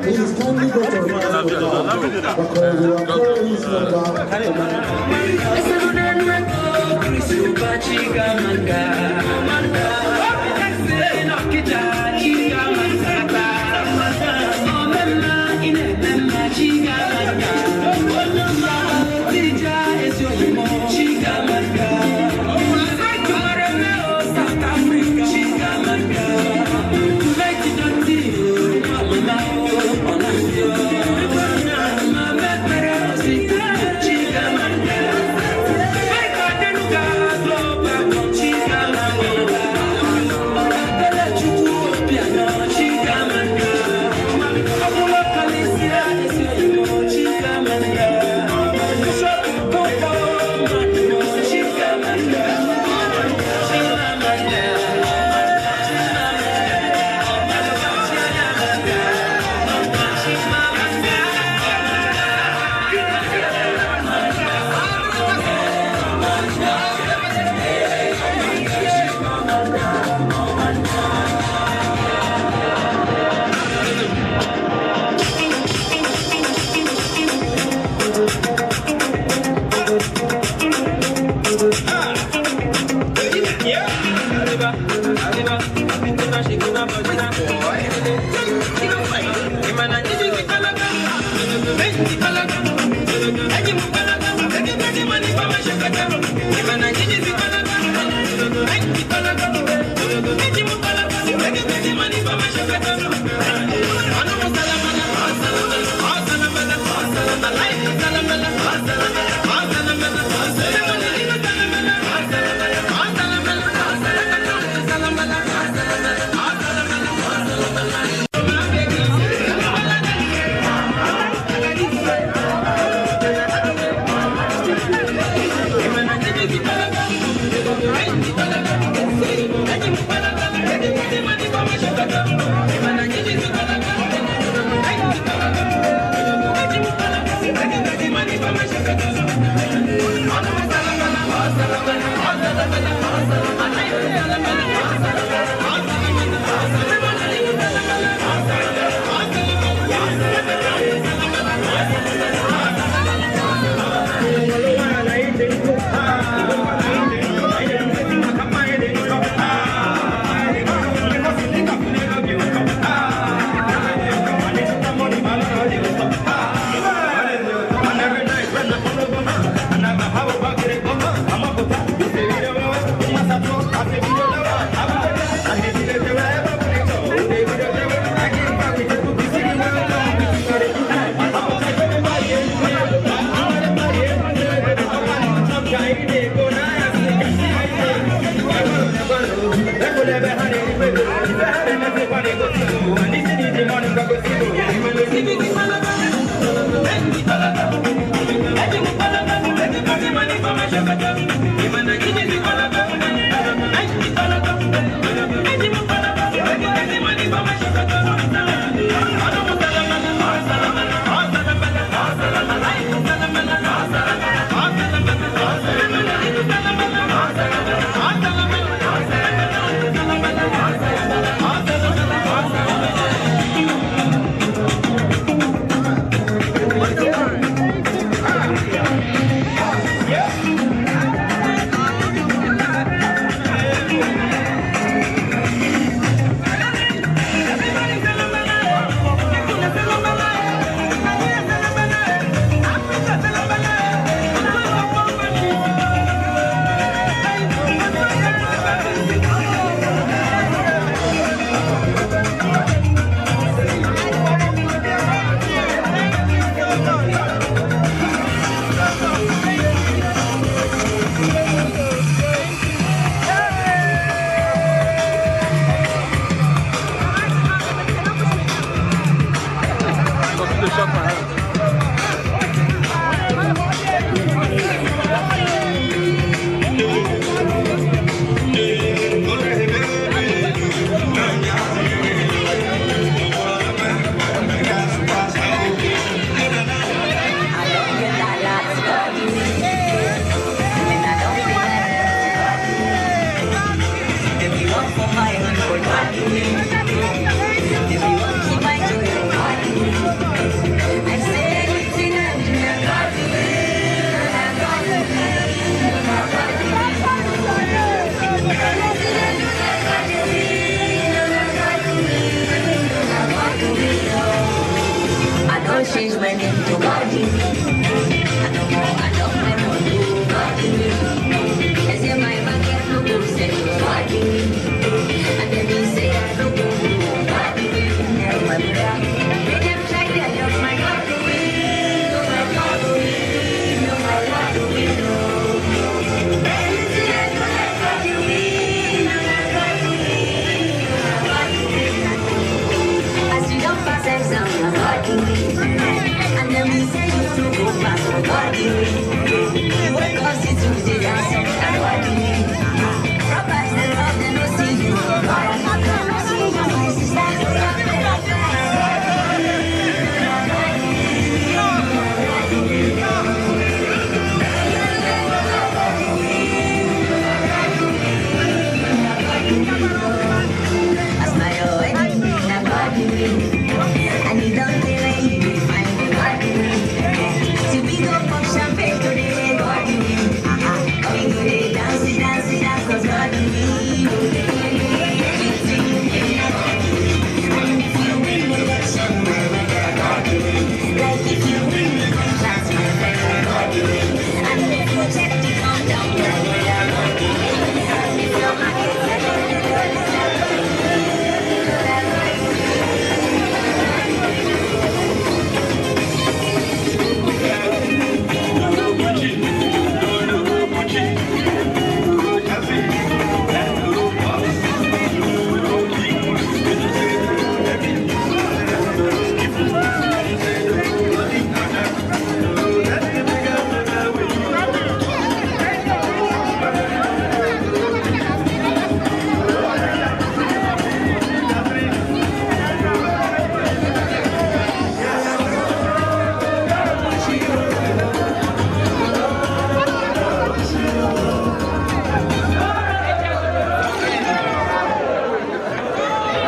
Please kindly go to the because you are very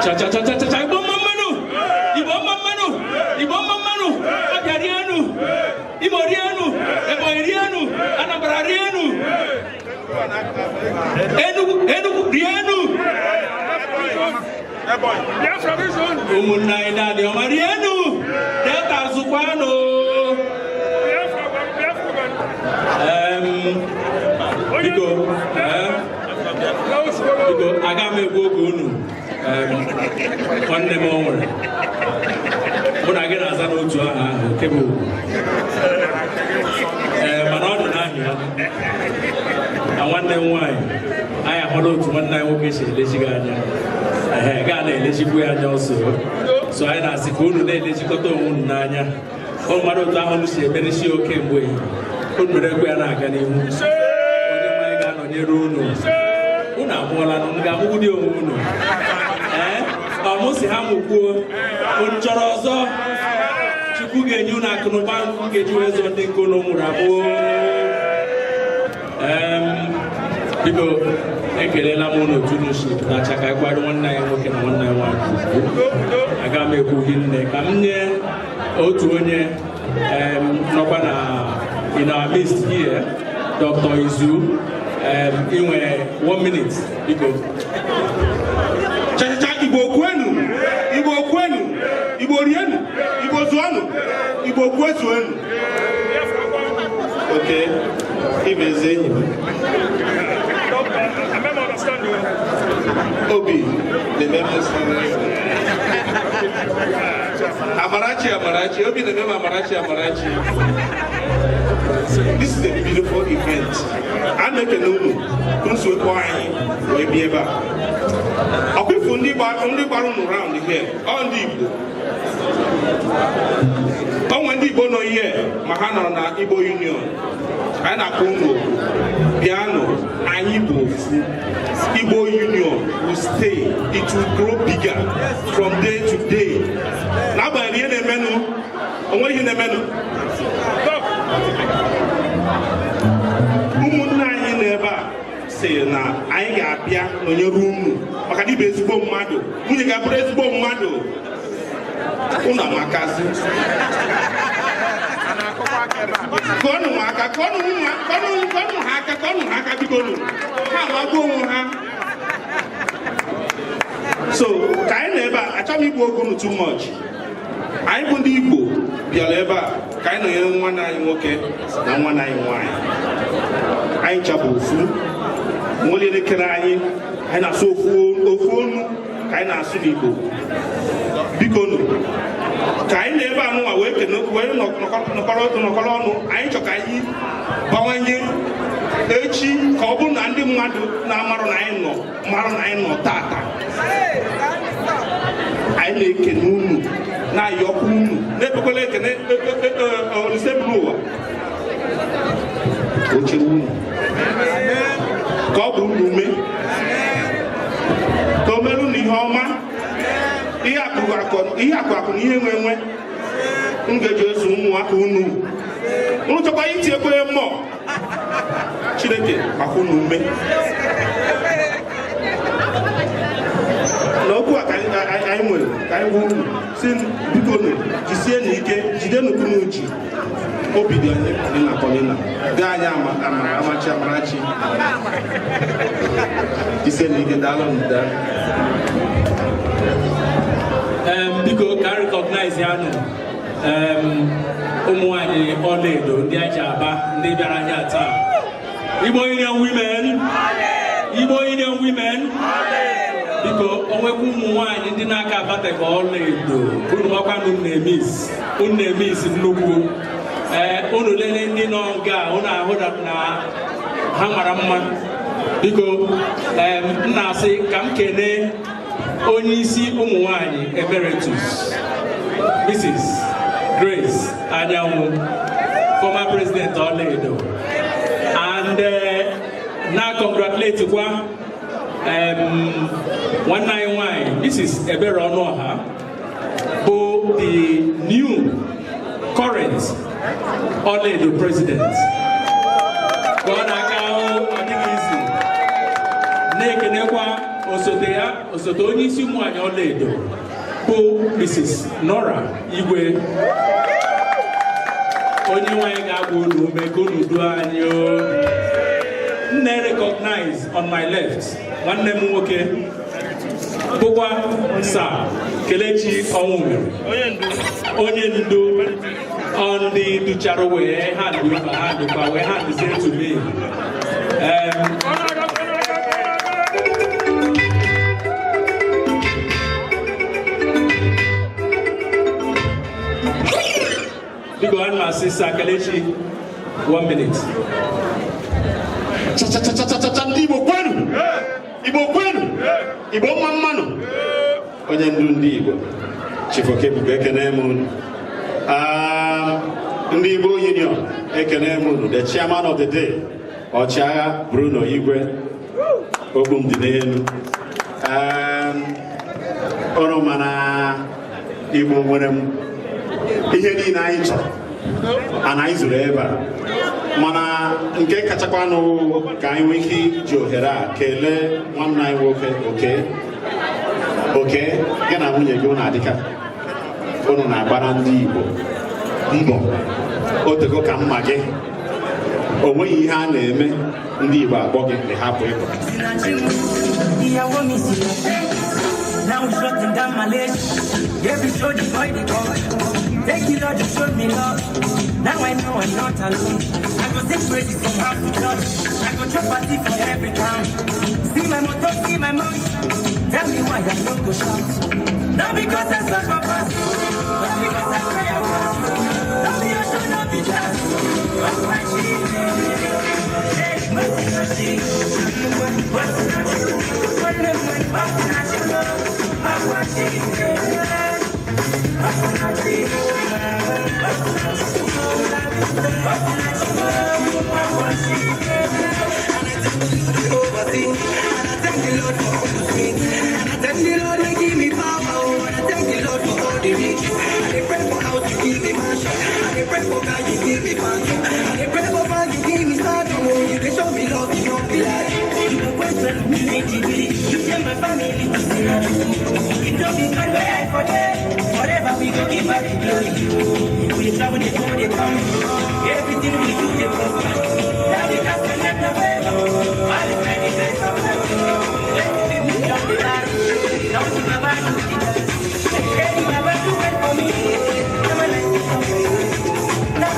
cha Igbo mamanu Abịarianu Imorianu Ebonyianu Anambararianu Enugu Rianu Umunnaina de Omarianu Delta Zukwano Biko agame gwogunu nwanne m onwere mụ na gị na-aza n'otu aha ahụ OKEBUGWU mana ọ dị n'ahịa na nwanne m nwaanyị anyị ahụla otu nwanne anyị nwoke si elechi gị anya gaa na-elechikwu ya anya ọsọ so anyị na-asị ka unu na-elechikọta onwe unu n'anya ọ mmadụ otu ahụ unu si emerisi oke mgbe unu mere ekwe ya na-aga n'ihu onye mmanya ga-anọnyere unu amụọla m ga-amụgide onwe unu ọmụsị ha mụkwuo unu chọrọ ọzọ Chukwu ga-enye unu akụnụba nkeji ezo ndị nke unu mụrụ abụọ biko ekelela m unu otu unu si pụtacha ka ịkwado nwanne anyị nwoke na nwanne anyị nwaanyị aga m ekwu gị nne ka m nye otu onye nọkwa na in our midst here Dr. Izu inwe 1 minute biko chachacha Igbo kwenu Igbo rienu Igbo zuonu Igbo kwezuenu okay Ebenezer Obi the member Amarachi Obi the member Amarachi This is a beautiful event. I'm making no so quiet. We be able. I'll be only around here. On the Igbo. When the Igbo no here, Mahana na Igbo Union. And a Congo, Piano, and Igbo Union will stay. It will grow bigger from day to day. Now by the end of the menu, only in the menu. Ụmụnna anyị n'ebe a sị na anyị ga-abịa n'onyere unu maka na ibe ezigbo mmadụ nwunye ga-abụrụ ezigbo mmadụ unu amakazi kọnụ ha aka biko ha amagbuo onwe ha so ka anyị n'ebe a achọghị igbu oge unu too much anyị bụ ndị Igbo bịara ebe a ka anyị nọnyere nwanne anyị nwoke na nwanne anyị nwaanyị anyị chabụ ofu nwere elekere anyị na-asụ ofu onu ka anyị na-asụ n'Igbo biko nụ ka anyị na-ebe anụnwa wee nọkọrọ ọnụ anyị chọ ka anyị bawanye echi ka ọ bụrụ na ndị mmadụ na-amarụ na anyị nọ tata anyị na-ekene unu na-ayọkwa unu na-ekpekwala ekene Olise bụrụ ụwa o chere unu ka ọ bụ unu ume ka o mere unu ihe ọma ihe akụ na ihe nwe m ga-eji eso ụmụaka unu chọkwa iti ekwere mmụọ Chineke akwa unu ume n'okwu a ka anyị nwere ka anyị gwa unu si biko jisie n'ike jide n'ukwu ji obi dị anyị dị na Kolina gaa anyị Amarachi jisie n'ike daalụ nda biko ka recognize ya nụ ụmụ nwanyị ọlaedo ndị aja aba ndị bịara ahịa taa Igbo Union Women biko onwekwa ụmụ nwaanyị ndị na-aka abateghị ọlaedo unu makwanụ na-emis nnukwu unu lelee ndị nọ nga unu ahụ na ha mara mma biko m na-asị ka m kelee onye isi ụmụ nwaanyị Emeritus Mrs. Grace Anyanwụ former president ọlaedo and na congratulate kwa nwanne anyị nwanyị Mrs. Ebere Ọnụọha bụ the new current ọlaedo president ka ọ na-aka ahụ ọdịghị izi na-ekenekwa osote ya osote onye isi ụmụ anyị ọlaedo bụ Mrs. Nora Igwe onye nwanyị ga-agba unu ume ka unu duo anyị nne recognize on my left nwanne m nwoke bụkwa Sir Kelechi Ọnwụmere onye ndu ndị duchara wee hand say to me go on my sister Kelechi 1 minute. Igbo kwenu Igbo mmanụ onye ndu ndị Igbo Chief OKEBUGWU ekene m ndị Igbo Union ekene m the chairman of the day ọchịagha Bruno Igwe okwu m dị n'elu ọrụ mana Igbo nwere m ihe niile anyị chọrọ ana anyị zuru ebe a mana nke kachakwanụ ka anyị nwee ike iji ohere a kelee nwanne anyị nwoke oke gị na nwunye gị unu adịka unu na-agbara ndị Igbo mbọ otego ka mma gị o nweghị ihe a na-eme ndị Igbo akpọ gị hapụ ịpụ. Now we shutting down Malaysia. Every show the boy they call. Thank you Lord, you showed me love. Now I know I'm not alone. I go sing praises from house to church. I go chop party for every town. See my motor, see my money. Tell me why I don't go shout. Not because I suck my past, but because I pray I was. Not be a show, not be just. What's my cheese? Hey, what's my cheese? What's my cheese? Whatever we go give back the glory. We travel the road, they come. Everything we do, they come. Now we have to let the way. All the ready days of the world. Let me jump the line. Don't you ever do it. Hey, you never do it for me. I'm a nice person. Not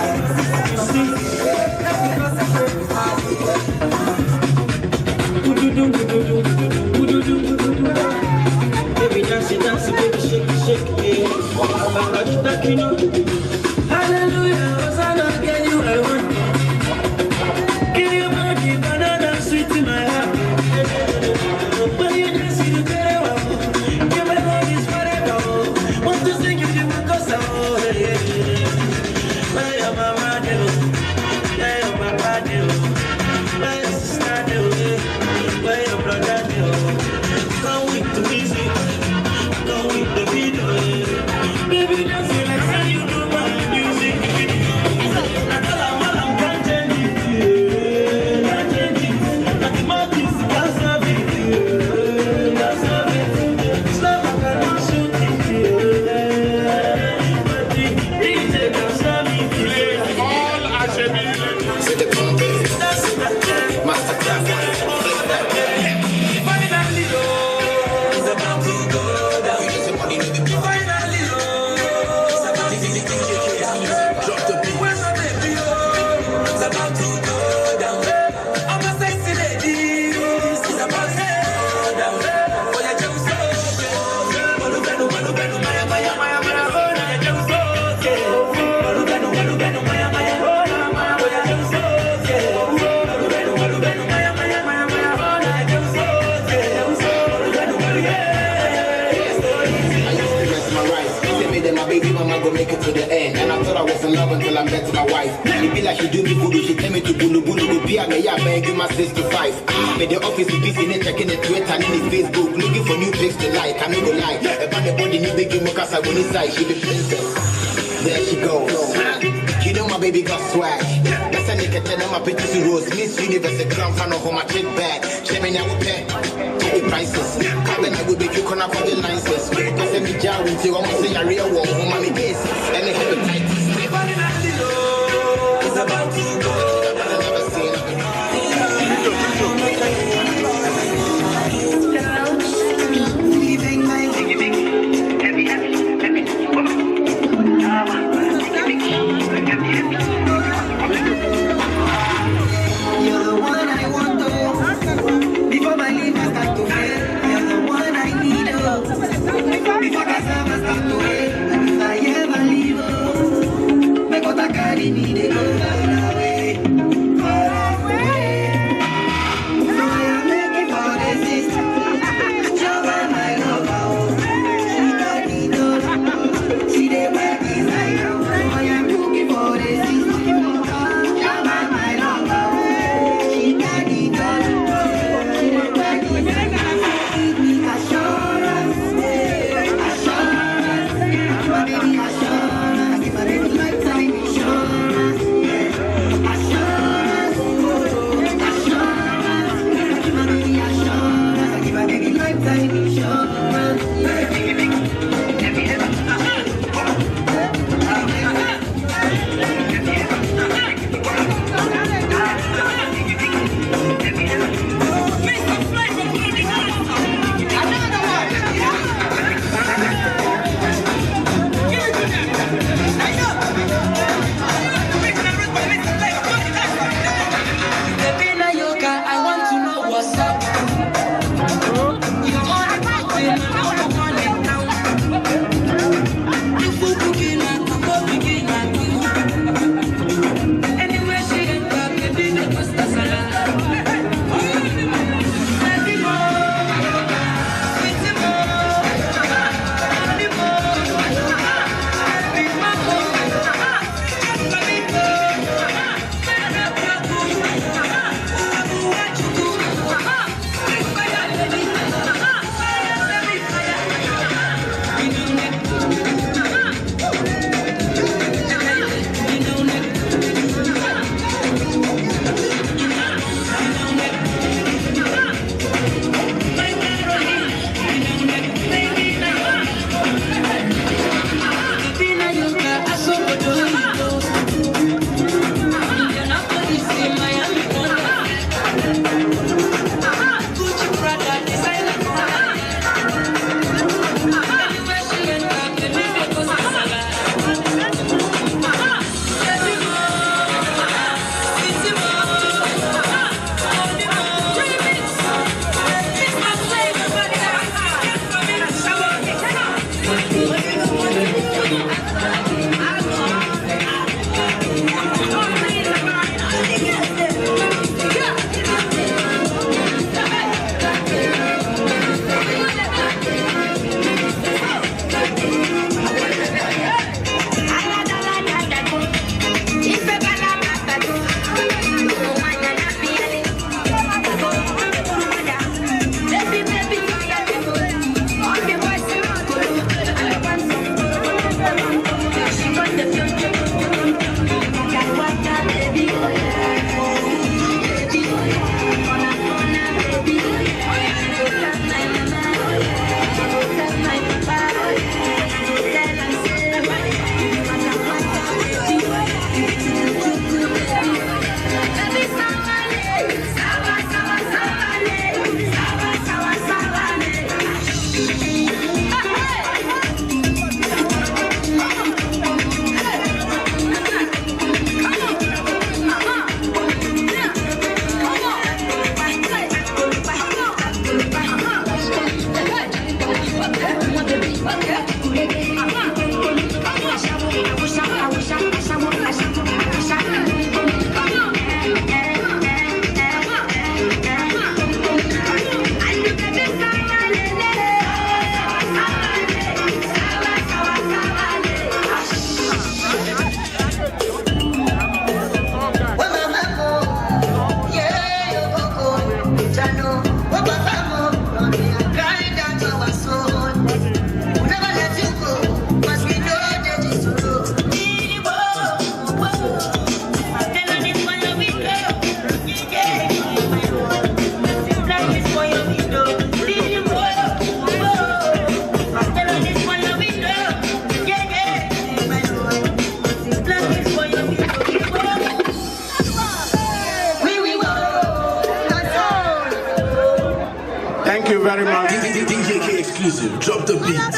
because I'm very hard. Baby, dance, baby, shake, yeah. Hallelujah, Hosanna, get you I want. Give you my banana sweet in my heart. When you dance, you get it. Give my love is forever. Want to sing you the because I want it. Where your mama do? Where your papa do? Where your sister do? Where your brother do? Come with the music. Come with the video. Baby, dance it like how you do my music. I tell her what I'm can't change it. Can't change it. Like the mountains, can't stop it. Can't stop it. Stop, I cannot shoot it. But the DJ can stop it. All I should be See the trumpet. That's it. Master class. Finally, it's about to go down. Finally, it's about to drop the beat. It's about to go down. I'm a sexy lady. It's about to go down. For your jump so Malubenu, maya, maya, maya, maya. For your jump so Malubenu, maya, maya, maya. For your jump so Malubenu, maya, maya, maya, maya. For your jump so Malubenu, They made them my baby mama go make it to the end. And I thought I was in love until I met my wife. It be like she do me good, she tell me to bulu bulu. The be a me ya bang my 65. Made the office be busy, checking the Twitter and the Facebook, looking for new pics to like. I no go lie. About the body new big mukasa when inside she be princess. There she goes. You know my baby got swag. That's a nigga tell them my pictures to Rose. Miss Universe, a grand fan of my chick bag. Chevy now with pet. Prices. would be you can have the license. Because I'm the jar with you, I'm saying a real one, mommy case, and the hepatitis. It's about to go. I've never seen it. You're the one I want to. Before my liver start to fail, you're the one I need. Before cassava start to fail, if I ever leave, make what I carry me, they go far away, far away. So I am making for the sister. Java, my lover, she got the door. She the way designer. So I am looking for the sister. Java, my lover, she got the door. She the way designer. Give me assurance, assurance. Give my baby assurance. Give my baby lifetime insurance. Assurance, assurance. Give my baby assurance. Give my baby lifetime insurance. I want to know what's up. You want to talk to me, I don't want it now. You fool cooking, I'm cooking, anywhere she enter, baby, make us the salad. Thank you very much. DJ K exclusive. Drop the beat.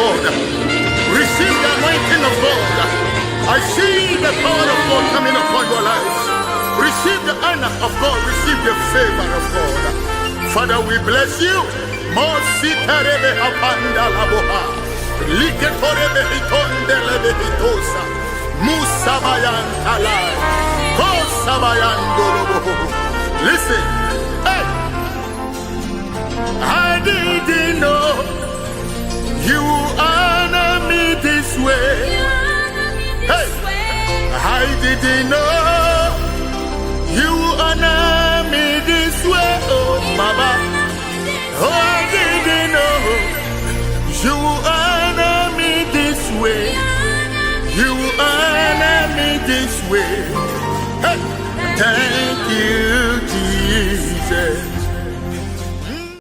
God. Receive the anointing of God. I see the power of God coming upon your life. Receive the honor of God. Receive the favor of God. Father, we bless you. Mositarebe apanda laboha. Liketorebe hitondelebe hitosa. Musabayan talai. Kosabayan dolobo. Listen. Hey. I didn't know you honor me this way. Hey. I didn't know you honor me this way. Oh, Baba. Oh, I didn't know you honor me this way. You honor me this way. Hey. Thank you, Jesus.